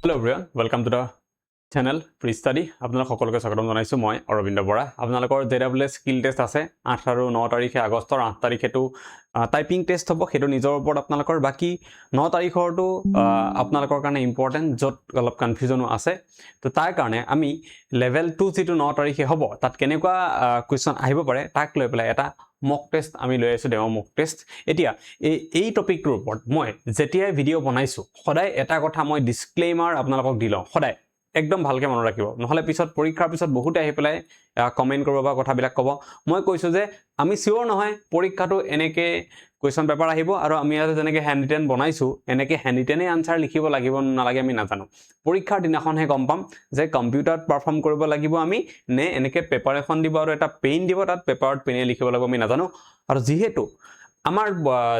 Hello everyone, welcome to the channel Free Study. আপোনালোক সকলোকে স্বাগতম জনাইছো মই অৰবিন্দ বৰা। আপোনালোকৰ JWS স্কিল টেষ্ট আছে 8 আৰু 9 তাৰিখে আগষ্টৰ 8 তাৰিখেটো টাইপিং টেষ্ট হ'ব হেতু নিজৰ ওপৰত আপোনালোকৰ বাকি 9 তাৰিখৰটো আপোনালোকৰ কাৰণে ইম্পৰ্টেন্ট যত অলপ কনফিউজনো আছে তো তাৰ কাৰণে আমি লেভেল 2 যেটো 9 তাৰিখে হ'ব তাত কেনেকুৱা কোৱেশ্চন আহিব পাৰে তাক লৈ পেলাই এটা মক টেষ্ট আমি লৈ আছো ডেমো মক টেষ্ট এতিয়া এই টপিকটোৰ ওপৰত মই যেতিয়া ভিডিও বনাইছো সদায় এটা কথা মই ডিসক্লেইমাৰ আপোনালোকক দিলওঁ সদায় একদম ভালকে মনত ৰাখিব নহলে পিছত পৰীক্ষাৰ পিছত বহুত আহি পেলাই কমেন্ট কৰিব বা কথাবিলাক ক'ব মই কৈছো যে আমি সিওৰ নহয় পৰীক্ষাটো এনেকে কোৱেশ্চন পেপাৰ আহিব আৰু আমি আজি যেনেকে হ্যান্ড ৰিটেন বনাইছো এনেকে হ্যান্ড ৰিটেনে আনসাৰ লিখিব লাগিব নালাগে আমি নাজানো পৰীক্ষাৰ দিনাখনহে গম পাম যে কম্পিউটাৰত পাৰফৰ্ম কৰিব লাগিব আমি নে এনেকে পেপাৰ এখন দিব আৰু এটা পেইন দিব তাত পেপাৰত পেনে লিখিব লাগিব আমি নাজানো আৰু যেহেতু আমাৰ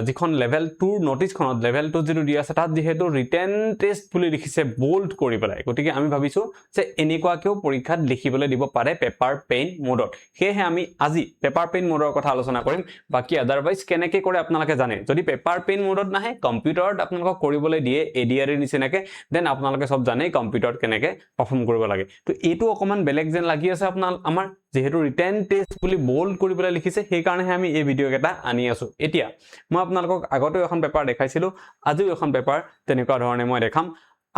যিখন লেভেল 2 নোটিছখনত লেভেল 2 যেটো দি আছে তাত যেহেতু ৰিটেন টেষ্ট বুলি লিখিছে বোল্ড কৰি পেলাই গতিকে আমি ভাবিছো যে এনেকুৱাকেও পৰীক্ষাত লিখিবলৈ দিব পাৰে পেপাৰ পেইন মোডত হেহে আমি আজি পেপাৰ পেইন মোডৰ কথা আলোচনা কৰিম বাকি আদাৰৱাইজ কেনেকে কৰে আপোনালোকে জানে যদি পেপাৰ পেইন মোডত নাহে কম্পিউটাৰত আপোনালোকক কৰিবলৈ দিয়ে এডিআৰ নিচিনাকে দেন আপোনালোকে সব জানে কম্পিউটাৰত কেনেকে পাৰফৰ্ম কৰিব লাগে তো এটো অকমান বেলেগ যেন লাগি আছে আপোনাল আমাৰ যেহেতু ৰিটেন টেষ্ট বুলি বোল্ড কৰি পেলাই লিখিছে সেই কাৰণে আমি এই ভিডিও এটা আনি আছো এতিয়া মই আপোনালোকক আগতে এখন পেপাৰ দেখাইছিলো আজিও এখন পেপাৰ তেনেকুৱা ধৰণে মই দেখাম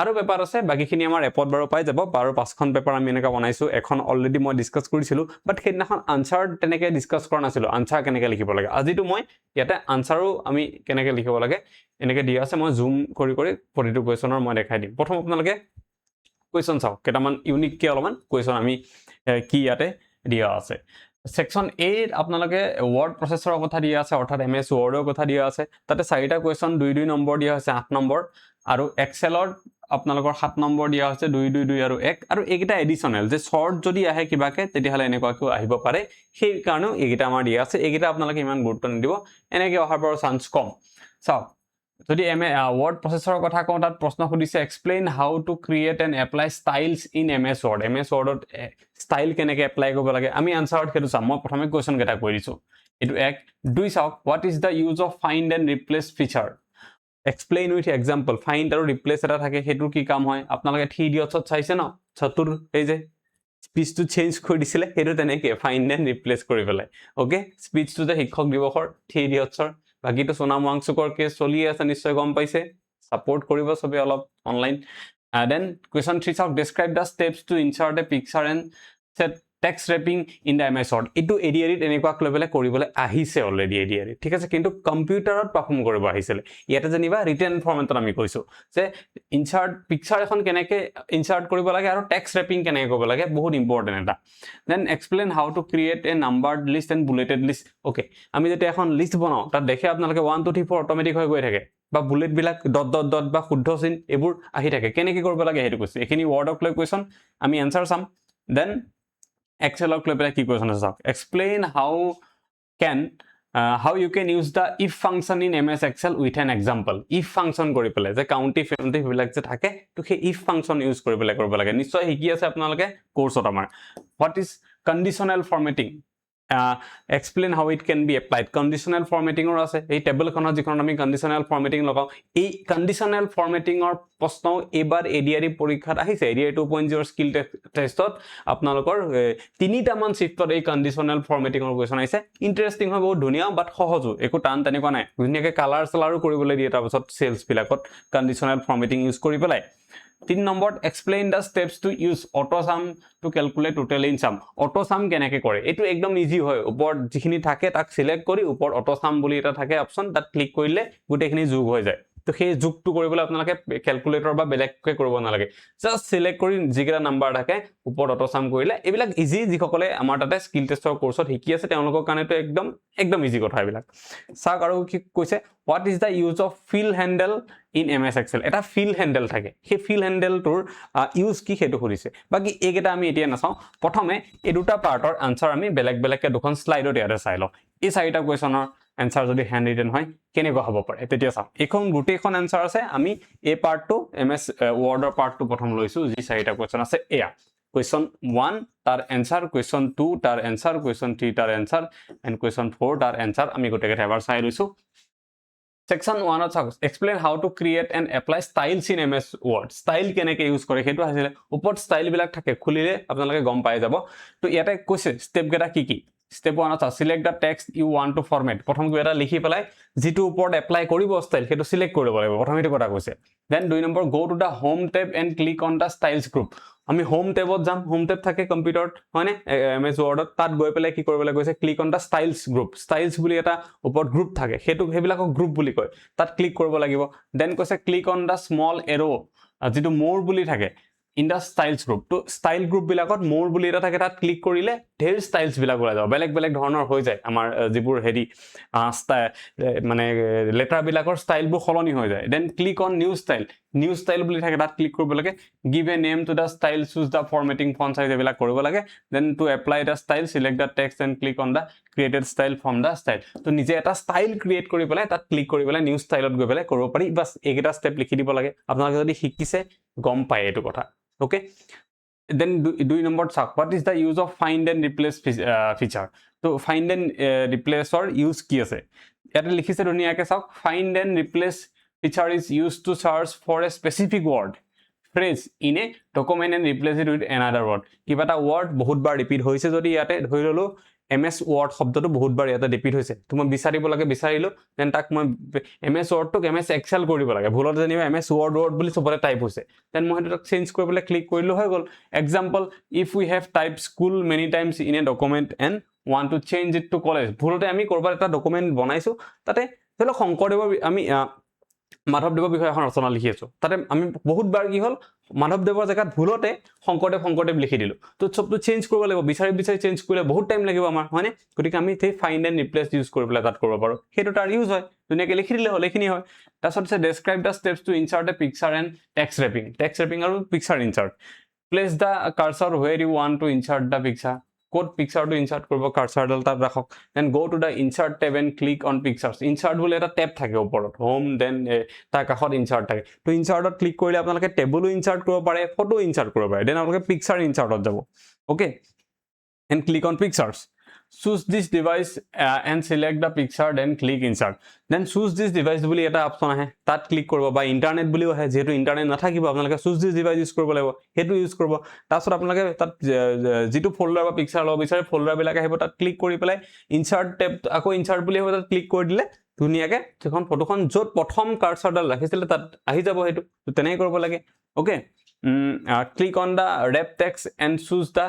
আৰু পেপাৰ আছে বাকিখিনি আমাৰ এপত বাৰু পাই যাব বাৰু পাঁচখন পেপাৰ আমি এনেকা বনাইছো এখন অলৰেডি মই ডিসকাস কৰিছিলো বাট সেইদিনাখন আনসাৰ তেনেকে ডিসকাস কৰা নাছিলো আনসাৰ কেনেকে লিখিব লাগে আজিটো মই ইয়াতে আনসাৰো আমি কেনেকে লিখিব লাগে এনেকে দিয়া আছে মই জুম কৰি প্ৰতিটো কোৱেশ্চনৰ মই দেখাই দিম প্ৰথম আপোনালোকে কোৱেশ্চন চাও কেটামান ইউনিক কে অলমান কোৱেশ্চন আমি কি ইয়াতে দিয়া আছে সেকশন 8 আপোনালোকে ওয়াৰ্ড প্ৰসেসৰৰ কথা দিয়া আছে অৰ্থাৎ এমএস ওয়াৰ্ডৰ কথা দিয়া আছে তাতে চাৰিটা কোৱেশ্চন 2 নম্বৰ দিয়া আছে 8 নম্বৰ আৰু এক্সেলৰ আপোনালোকৰ 7 নম্বৰ দিয়া আছে 2 2 2 আৰু 1 আৰু এইকেইটা এডিশনাল যে শৰ্ট যদি আহে কিবাকে তেতিয়াহলে এনেকুৱাকৈ আহিব পাৰে সেই কাৰণেও এইকেইটা আমাৰ দিয়া আছে এইকেইটা আপোনালোকে ইমান গুৰুত্ব নিদিব এনেকে অহাৰ পৰা চান্স কম চাও যদি word processor কথা কওঁ তাত প্ৰশ্ন খুদিছে explain how to create and apply styles in ms word to style কেনেকে এপ্লাই কৰিব লাগে আমি আনসাৰত হেতু চাম মই প্ৰথমে কোৱেশ্চন কেটা কৈ দিছো এটো এক দুই চাও what is the use of find and replace feature explain with example find আৰু replace এটা থাকে হেতু কি কাম হয় আপোনালোকে 3 idiots চাইছে ন চতুৰ এই যে স্পিচ টু চেঞ্জ কৰি দিছিলে হেতু তেনেকে find and replace কৰি পেলাই ওকে স্পিচ টু যে শিক্ষক দিৱসৰ 3 idiotsৰ বাকি তো সোনাম ওয়াংচুকৰ কেস চলি আছে নিশ্চয় গম পাইছে সাপোৰ্ট কৰিব সবে অলপ অনলাইন then question 3 চাওক describe the steps to insert a picture and set text wrapping in the ms word এটো এডিআৰিত এনেকুৱা লেভেলে কৰিবলৈ আহিছে অলৰেডি এডিআৰিত ঠিক আছে কিন্তু কম্পিউটাৰত পাৰফৰ্ম কৰিব আহিছিল ইয়াতে জানিবা ৰিটেন ফৰ্মেটত আমি কৈছো যে ইনসাৰ্ট পিকচাৰ এখন কেনেকে ইনসাৰ্ট কৰিব লাগে আৰু টেক্সট ৰেপিং কেনেকে কৰিব লাগে বহুত ইম্পৰ্টেন্ট এটা then explain how to create a numbered list and bulleted list okay আমি যেতিয়া এখন লিষ্ট বনাও তাত দেখে আপোনালোকে 1 2 3 4 অটোমেটিক হৈ গৈ থাকে বা বুলেট বিলাক ডট ডট ডট বা শুদ্ধ চিন এবোৰ আহি থাকে কেনেকে কৰিব লাগে হেতু কৈছে এখিনি ওয়াৰ্ডক লৈ কোৱেশ্চন আমি আনসাৰ চাম দেন Excel of কি কোৱেশ্চন আছে চাওক explain how you can use the if function in ms excel with an example if function কৰি পেলাই যে কাউন্টি ফিল্ডি বিলাক যে থাকে তো সেই if function ইউজ কৰি পেলাই কৰিব লাগে নিশ্চয় শিকি আছে আপোনালোকে কোৰ্সত আমাৰ what is conditional formatting explain how it can be applied conditional formatting or আছে এই টেবলখনত যিখন আমি conditional formatting লগাও এই conditional formatting or প্ৰশ্ন এবাৰ এডিআৰি পৰীক্ষাত আহিছে এডিআৰি 2.0 স্কিল টেষ্টত আপোনালোকৰ তিনিটা মান শিফটত এই conditional formatting or কোৱেশ্চন আহিছে ইন্টাৰেষ্টিং হয় বহুত ধুনিয়া বাট সহজো একো টান তেনেকুৱা নাই ধুনিয়াকে কালাৰ সালাৰো কৰিবলৈ দিয়ে তাৰ পাছত সেলস বিলাকত conditional formatting ইউজ কৰি পেলাই 3 number explain the steps to use auto sum to calculate total in sum auto sum কেনেকে কৰে এটো একদম ইজি হয় ওপৰত যিখিনি থাকে তাক সিলেক্ট কৰি ওপৰত auto sum বুলি এটা থাকে অপচন তাত ক্লিক কৰিলে গুটেখিনি যোগ হৈ যায় তো সেই যোগটো কৰিবলৈ আপোনালোকে ক্যালকুলেটৰ বা বেলেগকে কৰিব নালাগে জাস্ট সিলেক্ট কৰি যিকেটা নাম্বাৰ থাকে ওপৰত অটো সাম কৰিলে এবিলাক ইজি যিসকলে আমাৰ তাতে স্কিল টেষ্টৰ কোৰ্সত শিকি আছে তেওঁলোকৰ কাৰণে তো একদম ইজি কথা এবিলাক চাওক আৰু কি কৈছে what is the use of fill handle in ms excel এটা fill handle থাকে সেই fill handle তোৰ ইউজ কি হেতু কৰিছে বাকি এইকেটা আমি এতিয়া নাচাও প্ৰথমে এই দুটা পাৰ্টৰ আনসাৰ আমি বেলেগকে দুখন স্লাইডত ইয়াতে চাই লও এই চাৰিটা কোৱেশ্চনৰ আনসাৰ যদি হ্যান্ড ৰিটেন হয় কেনেকুৱা হ'ব পাৰে তেতিয়া চাও এখন গুটেখন আনসাৰ আছে আমি এই পাৰ্টটো ms ওয়াৰ্ডৰ পাৰ্টটো প্ৰথম লৈছো যি চাৰিটা কোৱেশ্চন আছে এয়া question 1 tar answer question 2 tar answer question 3 tar answer and question 4 tar answer আমি গোটেকেটা এবাৰ চাই লৈছো Section 1 চাওক explain how to create and apply styles in MS Word style কেনেকৈ ইউজ কৰে সেইটো আছিল ওপৰত ষ্টাইল বিলাক থাকে খুলিলে আপোনালোকে গম পাই যাব তো ইয়াতে কৈছে ষ্টেপ কেটা কি step 1 আছে select the text you want to format প্ৰথম কিবা এটা লিখি পেলাই যেটো ওপৰত এপ্লাই কৰিব ষ্টাইল সেইটো সিলেক্ট কৰিব লাগিব প্ৰথম এটো কথা কৈছে then 2 number go to the home tab and click on the styles group আমি হোম টেবত যাম হোম টেব থাকে কম্পিউটাৰত হয়নে MS Wordত তাত গৈ পেলাই কি কৰিবলৈ কৈছে click on the styles group styles বুলি এটা ওপৰত গ্ৰুপ থাকে সেইবিলাকক গ্ৰুপ বুলি কয় তাত ক্লিক কৰিব লাগিব দেন কৈছে ক্লিক অন দা স্মল এৰো যেটো মোৰ বুলি থাকে ইন দা ষ্টাইলছ গ্ৰুপ তো ষ্টাইল গ্ৰুপ বিলাকত মোৰ বুলি এটা থাকে তাত ক্লিক কৰিলে ঢেৰ ষ্টাইলছ বিলাক ওলাই যাব বেলেগ ধৰণৰ হৈ যায় আমাৰ যিবোৰ হেৰি মানে লেটাৰ বিলাকৰ ষ্টাইলবোৰ সলনি হৈ যায় then click on new style বুলি থাকে তাত ক্লিক কৰিব লাগে give a name to the style choose the formatting font size এবিলাক কৰিব লাগে then to apply the style select the text and click on the created style from the style তো নিজে এটা ষ্টাইল ক্ৰিয়েট কৰি পেলাই তাত ক্লিক কৰি পেলাই নিউ ষ্টাইলত গৈ পেলাই কৰিব পাৰি বাস এইকেইটা ষ্টেপ লিখি দিব লাগে আপোনালোকে যদি শিকিছে গম পায় এইটো কথা okay then do number check what is the use of find and replace feature so find and replace or use কি আছে ইয়াতে লিখিছে ধুনীয়াকৈ চাওক find and replace feature is used to search for a specific word phrase in a document and replace it with another word কিবা এটা word বহুতবাৰ repeat হৈছে যদি ইয়াতে ধৰি ললো MS Word শব্দটো বহুতবাৰ ইয়াতে ৰিপিট হৈছে তুমি বিচাৰিব লাগে বিচাৰিলো দেন তাক মই MS Word টোক MS Excel কৰিব লাগে ভুলত জানিবা MS Word বুলি সবৰে টাইপ হৈছে দেন মই হেতু চেঞ্জ কৰিবলৈ ক্লিক কৰিলো হৈ গল example if we have typed school many times in a document and want to change it to college ভুলতে আমি কৰবাৰ এটা ডকুমেন্ট বনাইছো তাতে ধৰিলো শংকৰদেৱ আমি মাধৱদেৱৰ বিষয়ে এখন ৰচনা লিখি আছো তাতে আমি বহুতবাৰ কি হল মাধৱদেৱৰ জায়গাত ভুলতে শংকৰদেৱ লিখি দিলো তো সবটো চেঞ্জ কৰিব লাগিব বিচাৰি চেঞ্জ কৰিলে বহুত টাইম লাগিব আমাৰ হয়নে গতিকে আমি সেই ফাইন্ড এণ্ড ৰিপ্লেস ইউজ কৰি পেলাই তাত কৰিব পাৰো সেইটো তাৰ ইউজ হয় ধুনীয়াকৈ লিখি দিলে হল এইখিনি হয় তাৰপিছত আছে describe the steps to insert a picture and text wrapping আৰু picture insert place the cursor where you want to insert the picture code picture to insert কৰিব কাৰ্সৰডাল তাত ৰাখক then go to the insert tab and click on pictures insert বুলি এটা tab থাকে ওপৰত home then তাৰ কাষত insert থাকে তো ইনসাৰ্টত ক্লিক কৰিলে আপোনালোকে টেবুলো ইনসাৰ্ট কৰিব পাৰে ফটো ইনসাৰ্ট কৰিব পাৰে দেন আপোনালোকে পিকচাৰ ইনসাৰ্টত যাব okay and click on pictures choose this device and select the picture then click insert then choose this device বুলি এটা অপচন আহে তাত ক্লিক কৰিব বা ইন্টাৰনেট বুলিও আহে যেহেতু ইন্টাৰনেট নাথাকিব আপোনালোকে choose this device ইউজ কৰিব লাগিব হেতু ইউজ কৰিব তাৰছত আপোনালোকে তাত যেটো ফোল্ডাৰ বা পিকচাৰ লব বিচাৰে ফোল্ডাৰ বিলাক আহিব তাত ক্লিক কৰি পেলাই ইনসাৰ্ট টেব আকৌ ইনসাৰ্ট বুলি আহিব তাত ক্লিক কৰি দিলে ধুনীয়াকৈ এখন ফটোখন যত প্ৰথম কাৰ্সৰডাল ৰাখিছিলে তাত আহি যাব হেতু তো তেনেকৈ কৰিব লাগে okay click on the wrap text and choose the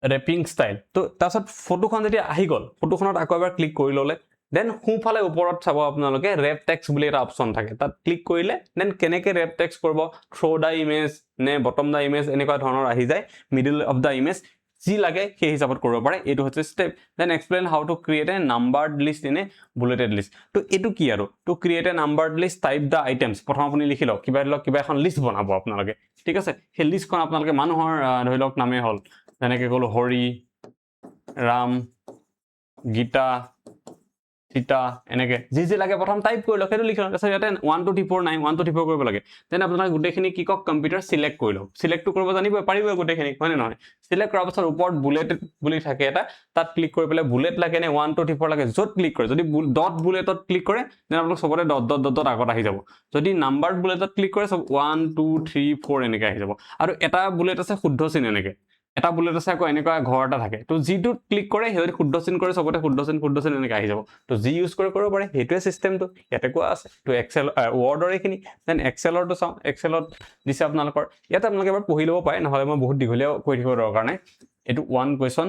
wrapping style তো তাৰছত ফটোখন যেতিয়া আহি গল ফটোখনত আকৌ এবাৰ ক্লিক কৰি ললে দেন হুফালে ওপৰত চাব আপোনালোকে wrap text বুলি এটা অপচন থাকে তাত ক্লিক কৰিলে দেন কেনেকৈ wrap text কৰিব throw the image নে bottom the image এনেকুৱা ধৰণৰ আহি যায় middle of the image যি লাগে সেই হিচাপত কৰিব পাৰে এটো হচ্ছে step then explain how to create a numbered list in a bulleted list তো এটো কি আৰু to create a numbered list type the items প্ৰথম আপুনি লিখি লওক কিবা এখন লিষ্ট বনাব আপোনালোকে ঠিক আছে সেই লিষ্টখন আপোনালোকে মানুহৰ ধৰি লওক নামে হল যেনেকৈ কলো হৰি ৰাম গীতা সীতা এনেকে যি লাগে প্ৰথম টাইপ কৰি লওক সেইটো লিখি লওক তাৰপিছত ইয়াতে 1 2 3 4 9 1 2 3 4 কৰিব লাগে দেন আপোনালোকে গোটেইখিনি কি কক কম্পিউটাৰ সিলেক্ট কৰি লওক সিলেক্টটো কৰিব জানিব পাৰিব গোটেইখিনি হয় নহয় সিলেক্ট কৰাৰ পাছত ওপৰত বুলেট বুলি থাকে এটা তাত ক্লিক কৰি পেলাই বুলেট লাগে নে 1 2 3 4 লাগে যত ক্লিক কৰে যদি ডট বুলেটত ক্লিক কৰে দেন আপোনালোক সবৰে ডট আগত আহি যাব যদি নাম্বাৰড বুলেটত ক্লিক কৰে সব 1 2 3 4 এনেকে আহি যাব আৰু এটা বুলেট আছে শুদ্ধ চিন এনেকে এটা বুলেট আছে আকৌ এনেকুৱা ঘৰ এটা থাকে তো জিটো ক্লিক কৰে হেৰি শুদ্ধ চিন কৰে সবতে শুদ্ধ চিন এনেকৈ আহি যাব তো জি ইউজ কৰিব পাৰে হেতুৱে সিস্টেমটো ইয়াতে কোৱা আছে তো এক্সেল ওয়াৰ্ডৰ এইখিনি দেন এক্সেলৰটো চাও এক্সেলত দিছে আপোনালোকৰ ইয়াতে আপোনালোকে এবাৰ পঢ়ি ল'ব পাৰে নহলে মই বহুত দীঘলীয়া কৈ থাকিব দৰকাৰ নাই এটো 1 কোৱেশ্চন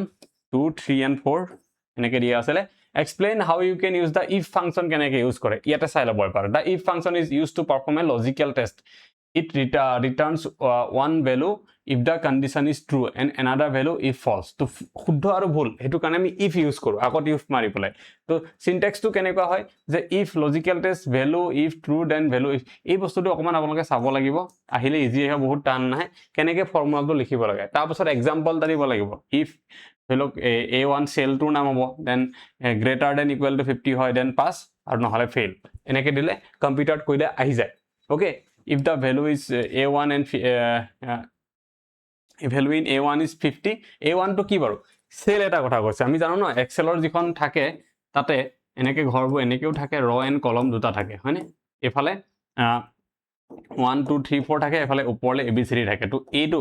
2 3 and 4 এনেকৈ দিয়া আছে explain how you can use the if function কেনেকৈ ইউজ কৰে ইয়াতে চাই ল'ব পাৰে the if function is used to perform a logical test it returns one value if the condition is true and another value if false to শুদ্ধ আৰু ভুল হেতু কাৰণে আমি if ইউজ কৰো আগত if মাৰি পেলাই তো সিনট্যাক্সটো কেনেকুৱা হয় যে if logical test value if true then value if এই বস্তুটো অকমান আপোনালোকে চাব লাগিব আহিলে ইজি হয় বহুত টান নহয় কেনেকৈ ফৰ্মুলাটো লিখিব লাগে তাৰ পাছত এক্সাম্পল দিব লাগিব if ধৰক a1 cell 2 নাম হ'ব then greater than equal to 50 হয় then pass আৰু নহলে fail এনেকৈ দিলে কম্পিউটাৰত কইলে আহি যায় okay if the value is a1 and value in a1 is 50 a1 to কি বাৰু সেল এটা কথা কৈছে আমি জানো না এক্সেলৰ যিখন থাকে তাতে এনেকৈ ঘৰবোৰ এনেকৈও থাকে, ৰ এণ্ড কলম দুটা থাকে হয়নে, এইফালে 1 2 3 4 থাকে, এফালে ওপৰলৈ ABCD থাকে। তো এইটো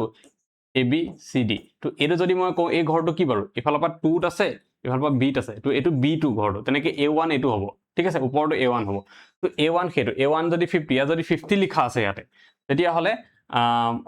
ABCD, তো এইটো যদি মই কওঁ এই ঘৰটো কি বাৰু, ইফালৰ পৰা 2ত আছে, ইফালৰ পৰা Bত আছে, তো এইটো B2 ঘৰটো, তেনেকৈ A1 এইটো হ'ব, ঠিক আছে, ওপৰটো A1 হ'ব। তো A1 সেইটো, A1 যদি 50, ইয়াত যদি 50 লিখা আছে ইয়াতে, তেতিয়াহ'লে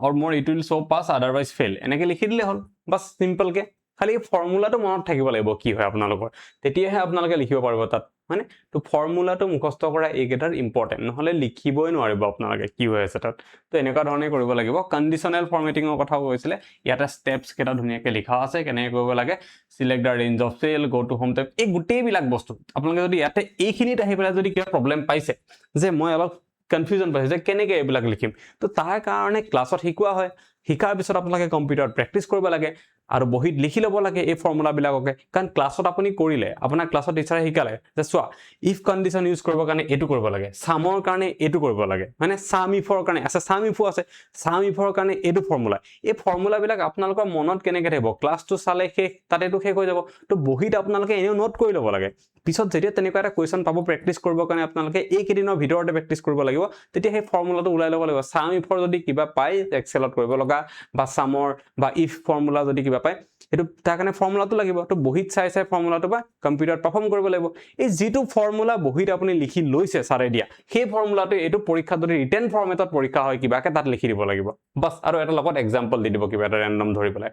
or more it will show pass otherwise fail, এনেকৈ লিখি দিলে হ'ল, বাছ চিম্পলকৈ। খালি ফৰ্মুলাটো মনত থাকিব লাগিব কি হয় আপোনালোকৰ, তেতিয়াহে আপোনালোকে লিখিব পাৰিব তাত হয়নে। তো ফৰ্মুলাটো মুখস্থ কৰা এইকেইটাৰ ইম্পৰ্টেণ্ট, নহ'লে লিখিবই নোৱাৰিব আপোনালোকে কি হৈ আছে তাত। তো এনেকুৱা ধৰণে কৰিব লাগিব। কণ্ডিশ্যনেল ফৰ্মেটিঙৰ কথাও কৈছিলে, ইয়াতে ষ্টেপছ কেইটা ধুনীয়াকৈ লিখা আছে কেনেকৈ কৰিব লাগে, select the range of cell, go to home type, এই গোটেইবিলাক বস্তু আপোনালোকে যদি ইয়াতে এইখিনিত আহি পেলাই যদি কিবা প্ৰব্লেম পাইছে যে মই অলপ কনফিউজন পাইছে যে কেনেকৈ এইবিলাক লিখিম, তো তাৰ কাৰণে ক্লাছত শিকোৱা হয়, শিকাৰ পিছত আপোনালোকে কম্পিউটাৰত প্ৰেক্টিচ কৰিব লাগে আৰু বহীত লিখি ল'ব লাগে এই ফৰ্মুলাবিলাককে, কাৰণ ক্লাছত আপুনি কৰিলে আপোনাৰ ক্লাছত টিচাৰে শিকালে যে চোৱা ইফ কণ্ডিশ্যন ইউজ কৰিবৰ কাৰণে এইটো কৰিব লাগে, চামৰ কাৰণে এইটো কৰিব লাগে মানে চাম ইফৰ কাৰণে আছে, চাম ইফো আছে, চাম ইফৰ কাৰণে এইটো ফৰ্মুলা, এই ফৰ্মুলাবিলাক আপোনালোকৰ মনত কেনেকৈ থাকিব, ক্লাছটো চালে শেষ তাতেতো শেষ হৈ যাব। তো বহীত আপোনালোকে এনেও নোট কৰি ল'ব লাগে, পিছত যেতিয়া তেনেকুৱা এটা কুৱেশ্যন পাব প্ৰেক্টিচ কৰিবৰ কাৰণে আপোনালোকে এইকেইদিনৰ ভিতৰতে প্ৰেক্টিচ কৰিব লাগিব, তেতিয়া সেই ফৰ্মুলাটো ওলাই ল'ব লাগিব। চাম ইফৰ যদি কিবা পায় এক্সেলত কৰিব লগা বা চামৰ বা ইফ ফৰ্মুলা যদি কিবা পায়, সেইটো তাৰ কাৰণে ফৰ্মুলাটো লাগিব। তো বহীত চাই চাই ফৰ্মুলাটো বা কম্পিউটাৰত পাৰফৰ্ম কৰিব লাগিব। এই যিটো ফৰ্মুলা বহীত আপুনি লিখি লৈছে ছাৰে দিয়া, সেই ফৰ্মুলাটো এইটো পৰীক্ষাত যদি ৰিটেন ফৰ্মেটত পৰীক্ষা হয় কিবাকে তাত লিখি দিব লাগিব বাছ, আৰু এটা লগত এক্সাম্পল দি দিব কিবা এটা ৰেণ্ডম ধৰি পেলাই।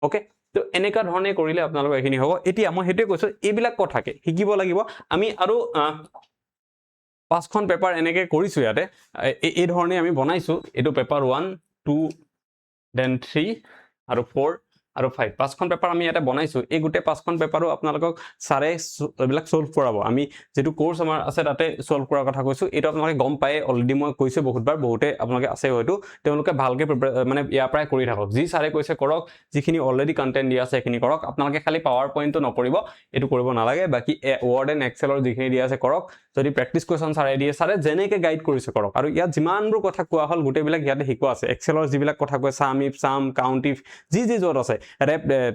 অ'কে, তো এনেকুৱা ধৰণে কৰিলে আপোনালোকৰ এইখিনি হ'ব। এতিয়া মই সেইটোৱে কৈছোঁ, এইবিলাক কথাকে শিকিব লাগিব আমি, আৰু 5খন পেপাৰ এনেকৈ কৰিছোঁ ইয়াতে, এই ধৰণে আমি বনাইছোঁ। এইটো পেপাৰ 1 2 then 3 আৰু 4 আৰু 5, 5খন পেপাৰ আমি ইয়াতে বনাইছোঁ। এই গোটেই 5খন পেপাৰো আপোনালোকক ছাৰে এইবিলাক চল্ভ কৰাব। আমি যিটো কোৰ্চ আমাৰ আছে তাতে চল্ভ কৰাৰ কথা কৈছোঁ। এইটো আপোনালোকে গম পায় অলৰেডি, মই কৈছোঁ বহুতবাৰ, বহুতে আপোনালোকে আছে হয়তো, তেওঁলোকে ভালকৈ মানে ইয়াৰ পৰাই কৰি থাকক। যি ছাৰে কৈছে কৰক, যিখিনি অলৰেডি কণ্টেণ্ট দিয়া আছে সেইখিনি কৰক। আপোনালোকে খালি পাৱাৰ পইণ্টটো নকৰিব, এইটো কৰিব নালাগে। বাকী ৱৰ্ড এণ্ড এক্সেলৰ যিখিনি দিয়া আছে কৰক। যদি প্ৰেক্টিচ কুৱেশ্যন ছাৰে দিয়ে, ছাৰে যেনেকৈ গাইড কৰিছে কৰক। আৰু ইয়াত যিমানবোৰ কথা কোৱা হ'ল গোটেইবিলাক ইয়াতে শিকোৱা আছে। এক্সেলৰ যিবিলাক কথা কয়, চাম ইফ, চাম, কাউণ্ট ইফ, যি য'ত আছে,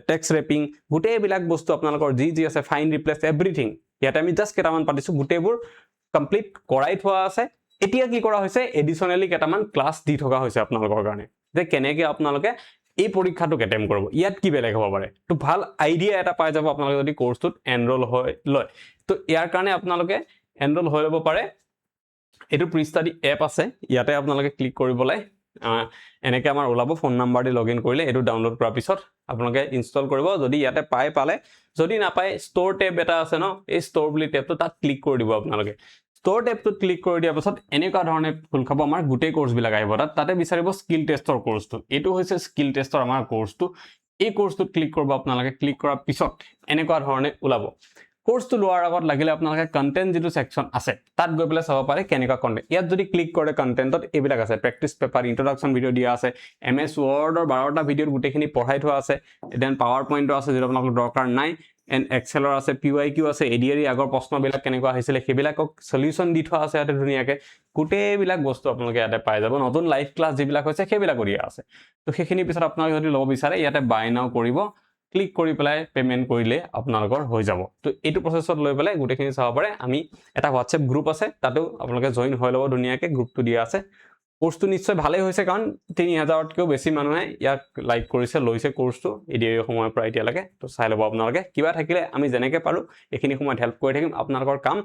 টেক্স ৰেপিং, গোটেইবিলাক বস্তু আপোনালোকৰ যি আছে, ফাইন ৰিপ্লেচ, এভৰিথিং ইয়াতে আমি জাষ্ট কেইটামান পাতিছোঁ, গোটেইবোৰ কমপ্লিট কৰাই থোৱা আছে। এতিয়া কি কৰা হৈছে, এডিশ্যনেলি কেইটামান ক্লাছ দি থকা হৈছে আপোনালোকৰ কাৰণে, যে কেনেকৈ আপোনালোকে এই পৰীক্ষাটোক এটেম্প কৰিব, ইয়াত কি বেলেগ হ'ব পাৰে। তো ভাল আইডিয়া এটা পাই যাব আপোনালোকে যদি কোৰ্চটোত এনৰোল হৈ লয়। তো ইয়াৰ কাৰণে আপোনালোকে এনৰোল হৈ ল'ব পাৰে। এইটো প্ৰি ষ্টাডি এপ আছে, ইয়াতে আপোনালোকে ক্লিক কৰিবলৈ এনেকৈ আমাৰ ওলাব, phone number the log in কৰিলে। এইটো ডাউনলোড কৰাৰ পিছত আপোনালোকে ইনষ্টল কৰিব। যদি ইয়াতে পালে, যদি নাপায় ষ্ট'ৰ টেব এটা আছে ন, এই ষ্ট'ৰ বুলি টেবটো তাত ক্লিক কৰি দিব আপোনালোকে। ষ্ট'ৰ টেবটোত ক্লিক কৰি দিয়াৰ পাছত এনেকুৱা ধৰণে খোল খাব, আমাৰ গোটেই কোৰ্চবিলাক আহিব তাতে বিচাৰিব স্কিল টেষ্টৰ কোৰ্চটো। এইটো হৈছে স্কিল টেষ্টৰ আমাৰ কোৰ্চটো। এই কোৰ্চটোত ক্লিক কৰিব আপোনালোকে। ক্লিক কৰাৰ পিছত এনেকুৱা ধৰণে ওলাব। কোৰ্চটো লোৱাৰ আগত লাগিলে আপোনালোকে কণ্টেণ্ট যিটো ছেকশ্যন আছে তাত গৈ পেলাই চাব পাৰে কেনেকুৱা কণ্টেণ্ট। ইয়াত যদি ক্লিক কৰে কণ্টেণ্টত এইবিলাক আছে, প্ৰেক্টিচ পেপাৰ, ইন্ট্ৰডাকশ্যন ভিডিঅ' দিয়া আছে, MS ৱৰ্ডৰ 12টা ভিডিঅ'ত গোটেইখিনি পঢ়াই থোৱা আছে। দেন পাৱাৰ পইণ্টৰ আছে যিটো আপোনালোকৰ দৰকাৰ নাই, এণ্ড এক্সেলৰ আছে, PYQ আছে, ADRE আগৰ প্ৰশ্নবিলাক কেনেকুৱা আহিছিলে সেইবিলাকক চলিউশ্যন দি থোৱা আছে ইয়াতে ধুনীয়াকৈ। গোটেইবিলাক বস্তু আপোনালোকে ইয়াতে পাই যাব। নতুন লাইভ ক্লাছ যিবিলাক হৈছে সেইবিলাকো দিয়া আছে। তো সেইখিনি পিছত আপোনালোকে যদি ল'ব বিচাৰে ইয়াতে বাই নাও কৰিব, ক্লিক কৰি পেলাই পে'মেণ্ট কৰিলে আপোনালোকৰ হৈ যাব। তো এইটো প্ৰচেছত লৈ পেলাই গোটেইখিনি চাব পাৰে। আমি এটা হোৱাটছএপ গ্ৰুপ আছে, তাতেও আপোনালোকে জইন হৈ ল'ব ধুনীয়াকৈ, গ্ৰুপটো দিয়া আছে। কোৰ্চটো নিশ্চয় ভালেই হৈছে, কাৰণ 3000তকৈও বেছি মানুহে ইয়াক লাইক কৰিছে, লৈছে কোৰ্চটো ADRE সময়ৰ পৰা এতিয়ালৈকে। তো চাই ল'ব আপোনালোকে। কিবা থাকিলে আমি যেনেকৈ পাৰোঁ এইখিনি সময়ত হেল্প কৰি থাকিম। আপোনালোকৰ কাম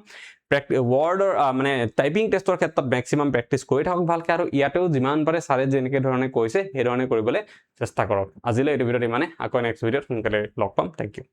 ৱৰ্ডৰ মানে টাইপিং টেষ্টৰ ক্ষেত্ৰত মেক্সিমাম প্ৰেক্টিচ কৰি থাকক ভালকৈ, আৰু ইয়াতেও যিমান পাৰে ছাৰে যেনেকৈ ধৰণে কৈছে সেইধৰণে কৰিবলৈ চেষ্টা কৰক। আজিলৈ এইটো ভিডিঅ'ত ইমানে, আকৌ নেক্সট ভিডিঅ'ত সোনকালে লগ পাম। Thank U.